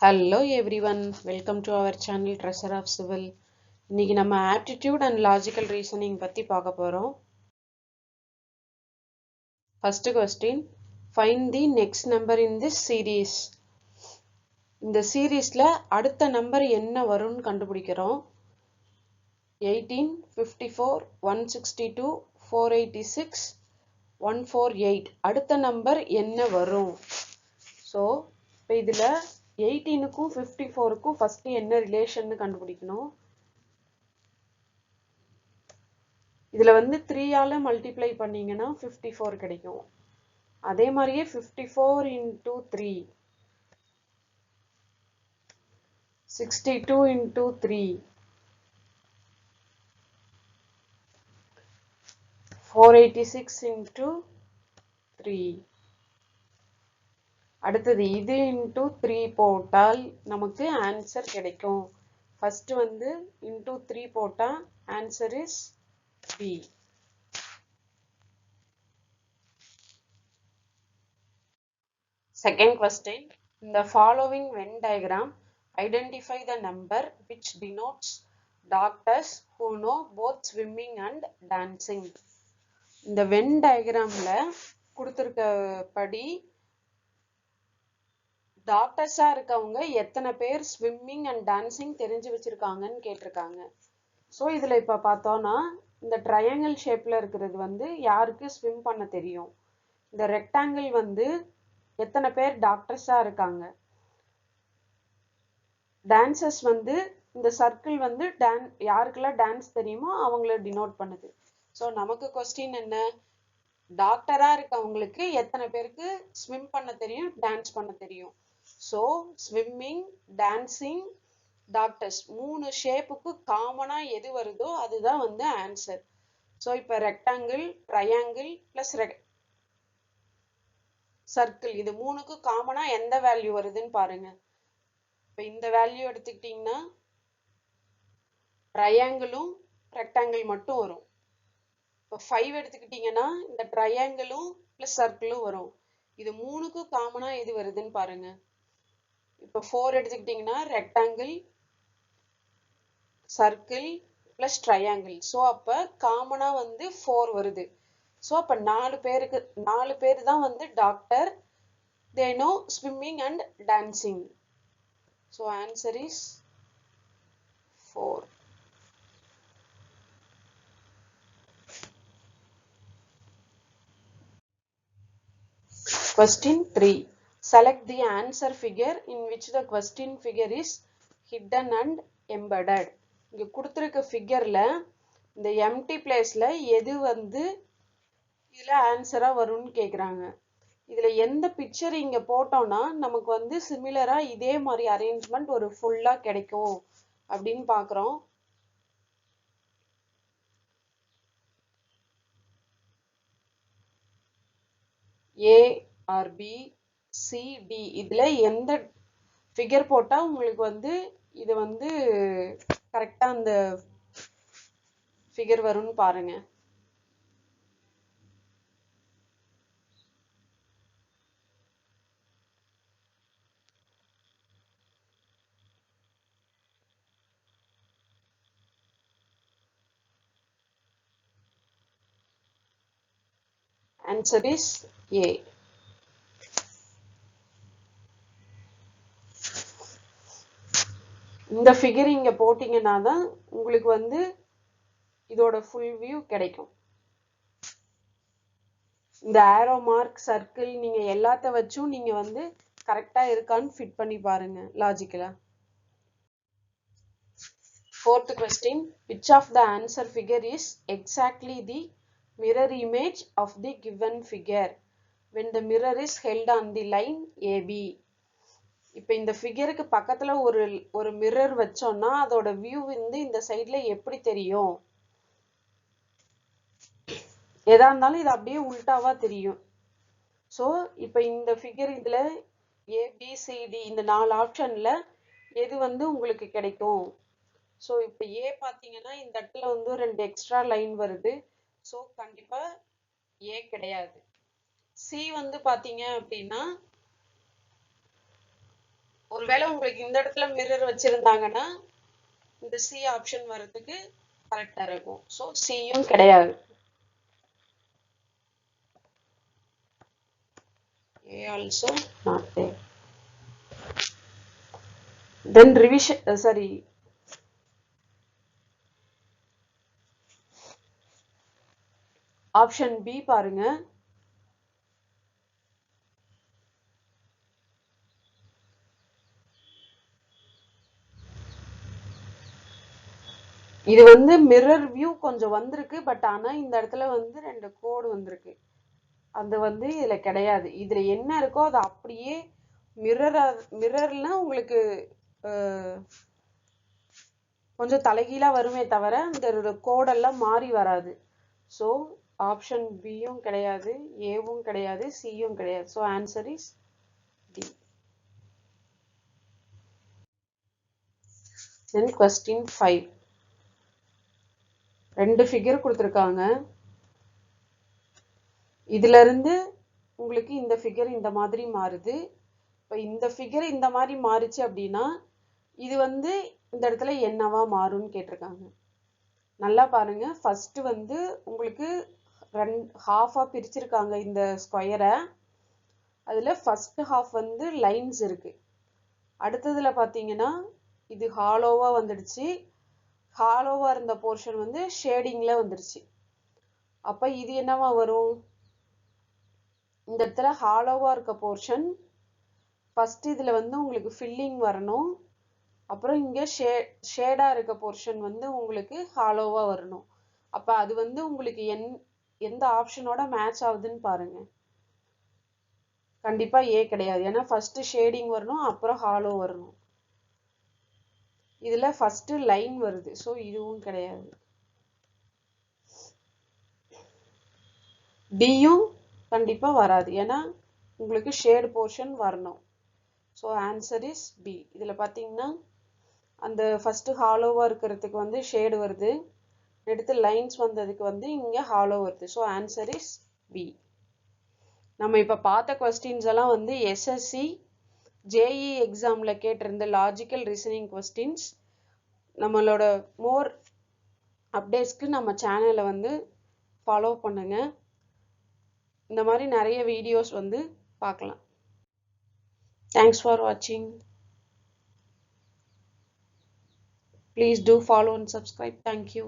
Hello everyone, welcome to our channel Treasure of Civil. இன்னைக்கு நம்ம aptitude and logical reasoning பத்தி பார்க்க போறோம். First question, find the next number in this series. இந்த சீரீஸ்ல அடுத்த நம்பர் என்ன வரும்னு கண்டுபிடிக்கிறோம். 18, 54, 162, 486, 148 அடுத்த நம்பர் என்ன வரும்? ஸோ இப்போ இதில் 18க்கும் 54க்கும் ஃபர்ஸ்ட் என்ன ரிலேஷன் கண்டுபிடிக்கணும். இதுல வந்து 3ஆல மல்டிப்ளை பண்ணீங்கன்னா 54 கிடைக்கும். அதே மாதிரியே 54 into 3, 62 into 3, 486 into 3. அடுத்தது இது into 3 போட்டால் நமக்கு ஆன்சர் கிடைக்கும். ஃபர்ஸ்ட் வந்து into 3 போட்டா answer is B. Second question, in the following Venn diagram, identify the number which denotes doctors who know both swimming and dancing. இந்த Venn diagramல கொடுத்திருக்கபடி டாக்டர்ஸா இருக்கவங்க எத்தனை பேர் ஸ்விம்மிங் அண்ட் டான்சிங் தெரிஞ்சு வச்சிருக்காங்கன்னு கேட்டிருக்காங்க. ஸோ இதுல இப்ப பார்த்தோம்னா இந்த ட்ரையாங்கிள் ஷேப்ல இருக்கிறது வந்து யாருக்கு ஸ்விம் பண்ண தெரியும். இந்த ரெக்டாங்கிள் வந்து எத்தனை பேர் டாக்டர்ஸா இருக்காங்க. டான்சர்ஸ் வந்து இந்த சர்க்கிள் வந்து யாருக்கெல்லாம் டான்ஸ் தெரியுமோ அவங்கள டினோட் பண்ணுது. ஸோ நமக்கு கொஸ்டின் என்ன, டாக்டரா இருக்கவங்களுக்கு எத்தனை பேருக்கு ஸ்விம் பண்ண தெரியும், டான்ஸ் பண்ண தெரியும். ஸோ ஸ்விம்மிங், டான்சிங், டாக்டர்ஸ் மூணு ஷேப்புக்கு காமனா எது வருதோ அதுதான் வந்து ஆன்சர். ஸோ இப்போ ரெக்டாங்கிள், ட்ரையாங்கிள் பிளஸ் சர்க்கிள் இது மூணுக்கு காமனா எந்த வேல்யூ வருதுன்னு பாருங்க. இப்போ இந்த வேல்யூ எடுத்துக்கிட்டீங்கன்னா ட்ரையாங்கிளும் ரெக்டாங்கிள் மட்டும் வரும். இப்போ 5 எடுத்துக்கிட்டீங்கன்னா இந்த ட்ரையாங்கிளும் பிளஸ் சர்க்கிளும் வரும். இது மூணுக்கு காமனா எது வருதுன்னு பாருங்க. இப்போ 4 எடுத்துக்கிட்டீங்கன்னா rectangle, circle plus triangle. So அப்போ காமனா வந்து 4 வருது. ஸோ அப்போ 4 பேர் தான் வந்து doctor, they know swimming and dancing. So answer is 4. Question 3. Select the answer figure in which the question figure is hidden and embedded. இங்க கொடுத்திருக்க ஃபிகர்ல இந்த எம்டி பிளேஸ்ல எது வந்து இதுல ஆன்சரா வரும்னு கேக்குறாங்க. இதுல எந்த பிக்சர் இங்க போட்டோம்னா நமக்கு வந்து சிமிலரா இதே மாதிரி அரேஞ்ச்மெண்ட் ஒரு ஃபுல்லா கிடைக்கும் அப்படின்னு பாக்குறோம். A or B, C, D இதுல எந்த ஃபிகர் போட்டா உங்களுக்கு வந்து இது வந்து கரெக்டா அந்த ஃபிகர் வரும்னு பாருங்க. Answer is A. இந்த ஃபிகர் இங்க போட்டீங்கன்னா தான் உங்களுக்கு வந்து இதோட ஃபுல் வியூ கிடைக்கும். இந்த ஆரோ மார்க், சர்க்கிள் நீங்க எல்லாத்த வச்சும் நீங்க வந்து கரெக்டா இருக்கான்னு ஃபிட் பண்ணி பாருங்க லாஜிக்கலா. Fourth question, which of the answer figure is exactly the mirror image of the given figure when the mirror is held on the line AB? இப்போ இந்த ஃபிகருக்கு பக்கத்துல ஒரு மிரர் வச்சோம்னா அதோட வியூ வந்து இந்த சைடுல எப்படி தெரியும்? எதா இருந்தாலும் இது அப்படியே உல்டாவா தெரியும். ஸோ இப்போ இந்த ஃபிகர் இதுல ABCD இந்த 4 ஆப்ஷன்ல எது வந்து உங்களுக்கு கிடைக்கும்? ஸோ இப்போ A பார்த்தீங்கன்னா இந்த இடத்துல வந்து 2 எக்ஸ்ட்ரா லைன் வருது. ஸோ கண்டிப்பா A கிடையாது. C வந்து பார்த்தீங்க அப்படின்னா ஒரு ஒருவேளை உங்களுக்கு இந்த இடத்துல மிரர் வச்சிருந்தாங்கன்னா இந்த சி ஆப்ஷன் வரதுக்கு கரெக்டா இருக்கும். ஸோ சியும் கிடையாது. A also not there. Then revision, sorry. Option B பாருங்க. இது வந்து மிரர் வியூ கொஞ்சம் வந்திருக்கு, பட் ஆனா இந்த இடத்துல வந்து 2 கோடு வந்திருக்கு. அது வந்து இதுல கிடையாது. இதுல என்ன இருக்கோ அது அப்படியே மிரர்ல உங்களுக்கு கொஞ்சம் தலைகீழா வருமே தவிர இந்த கோடெல்லாம் மாறி வராது. ஸோ ஆப்ஷன் பியும் கிடையாது, ஏவும் கிடையாது, சியும் கிடையாது. So answer is D. Then question 5. 2 figure கொடுத்துருக்காங்க. இதுல இருந்து உங்களுக்கு இந்த ஃபிகர் இந்த மாதிரி மாறுது. இப்போ இந்த ஃபிகர் இந்த மாதிரி மாறுச்சு அப்படின்னா இது வந்து இந்த இடத்துல என்னவா மாறும்னு கேட்டிருக்காங்க. நல்லா பாருங்க. ஃபர்ஸ்ட் வந்து உங்களுக்கு ஹாஃபா பிரிச்சிருக்காங்க இந்த ஸ்கொயரை. அதுல ஃபர்ஸ்ட் ஹாஃப் வந்து லைன்ஸ் இருக்கு. அடுத்ததுல பாத்தீங்கன்னா இது ஹாலோவா வந்துடுச்சு. ஹாலோவா இருந்த போர்ஷன் வந்து ஷேடிங்ல வந்துடுச்சு. அப்ப இது என்னவா வரும்? இந்த இடத்துல ஹாலோவா இருக்க போர்ஷன் ஃபர்ஸ்ட் இதுல வந்து உங்களுக்கு ஃபில்லிங் வரணும். அப்புறம் இங்க ஷேடா இருக்க போர்ஷன் வந்து உங்களுக்கு ஹாலோவா வரணும். அப்ப அது வந்து உங்களுக்கு எந்த ஆப்ஷனோட மேட்ச் ஆகுதுன்னு பாருங்க. கண்டிப்பா ஏ கிடையாது. ஏன்னா ஃபர்ஸ்ட் ஷேடிங் வரணும், அப்புறம் ஹாலோ வரணும். இதுல ஃபர்ஸ்ட் லைன் வருது. ஸோ இதுவும் கிடையாது. டியும் கண்டிப்பா வராது. ஏன்னா உங்களுக்கு ஷேட் போர்ஷன் வரணும். So answer is B. இதுல பாத்தீங்கன்னா அந்த ஃபர்ஸ்ட் ஹாலோவா இருக்கிறதுக்கு வந்து ஷேடு வருது. எடுத்து லைன்ஸ் வந்ததுக்கு வந்து இங்க ஹாலோ வருது. So answer is B. நம்ம இப்ப பார்த்த கொஸ்டின்ஸ் எல்லாம் வந்து எஸ்எஸ்சி ஜேஇ எக்ஸாம்ல கேட்டிருந்த லாஜிக்கல் ரீசனிங் கொஸ்டின்ஸ். நம்மளோட மோர் அப்டேட்ஸ்க்கு நம்ம சேனலை வந்து ஃபாலோ பண்ணுங்க. இந்த மாதிரி நிறைய வீடியோஸ் வந்து பார்க்கலாம். Thanks for watching. Please do follow and subscribe. Thank you.